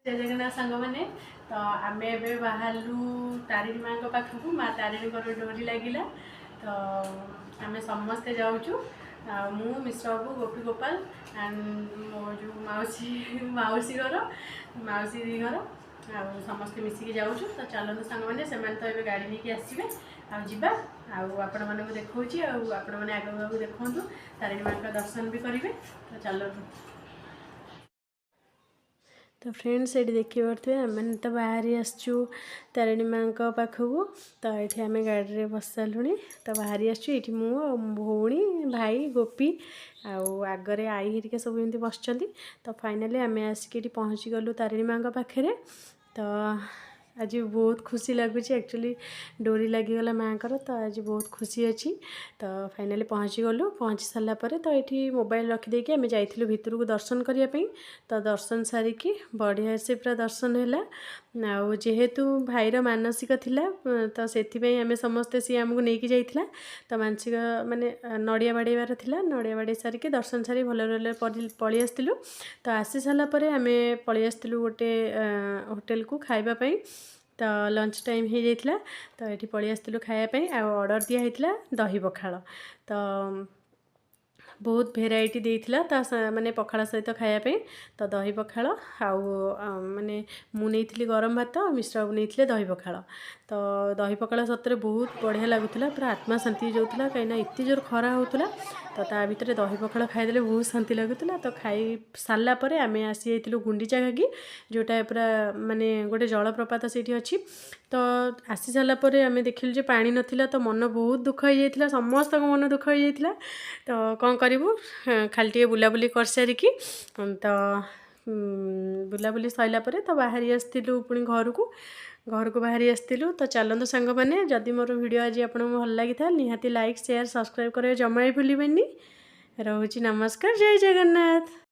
जय जगन्नाथ सांग मैंने तो आम ए बाहरलु तारिणी माँ पाखक माँ तारिणी डोरी लगिला तो आम समस्ते जाऊँ मु मिश्र बाबू गोपी गोपाल एंड मो जो मौसी मौसी घर मौसी दी घर आ समस्ते मिसिकी जाऊँ तो चलते सांग मैंने से तो ये गाड़ी नहीं आसवे आवा आपण मानक देखा आपण मैंने आगे देखु तारिणी माँ का दर्शन भी करेंगे तो चलतु। तो फ्रेंड्स ये देखी पारे आम तो बाहरी आसचु तारिणी माँ पाखक तो ये आम गाड़ी में बस सारूँ तो बाहरी आसचु ये मु भौणी भाई गोपी आगरे आई हरिका सब एमती बस तो फाइनाली आम आसिक पहुँची गलु तारिणी माँ पाखे तो आज बहुत खुशी लगुच एक्चुअली डोरी लगिगला माँ तो आज बहुत खुशी अच्छी तो फाइनाली पहुँची गलु पहुँची सारापर तो ये मोबाइल रखिदे आम जाइलु भितर को दर्शन करने तो दर्शन सारिकी बढ़िया से पूरा दर्शन है आउ जेहेतु भाईर मानसिक थिला तो से आम समस्ते सी आमको लेकिन जाइला तो मानसिक माने नड़िया बाड़ेबार थिला नड़िया बाड़े सारिकी दर्शन सारी भल भल पलि आसलु तो आसी सारापर आम पलि आसलु गोटे होटेल को खाइबापी तो लंच टाइम हो जाता तो ये पलि आसलु खायापी ऑर्डर दिया दही पखाल तो बहुत भेराइटी देइथिला माने पखाल सहित खायापी तो दही पखाल माने मु नहीं गरम भात मिश्र बाबू नहीं दही पखाल तो दही पखाल सतरे बहुत बढ़िया लगुला पूरा आत्मा शांति जाऊला कहीं एत जोर खरा होता तो ता भितर दही पखाल खाईदे बहुत शांति लगुला तो खाई सारापर आम आसी जाइलु गुंडीचा घागी जोटा पूरा माने गोटे जलप्रपात से अच्छी तो आसी सारापर आम देखिलु जे पानी नथिला तो मन बहुत दुख हो जाता समस्त मन दुख हो जाता तो कौन करूँ खाली टे बुलाबुली कर सारिकी तो बुलाबुली सैलापर तो बाहरी आसलु पुणी घर को बाहरी आसलु तो चलते सांग मैंने जदि मोर वीडियो आज आपको भल लगी था निहाती लाइक शेयर सब्सक्राइब करें जमा ही भूलें। रोची नमस्कार जय जगन्नाथ।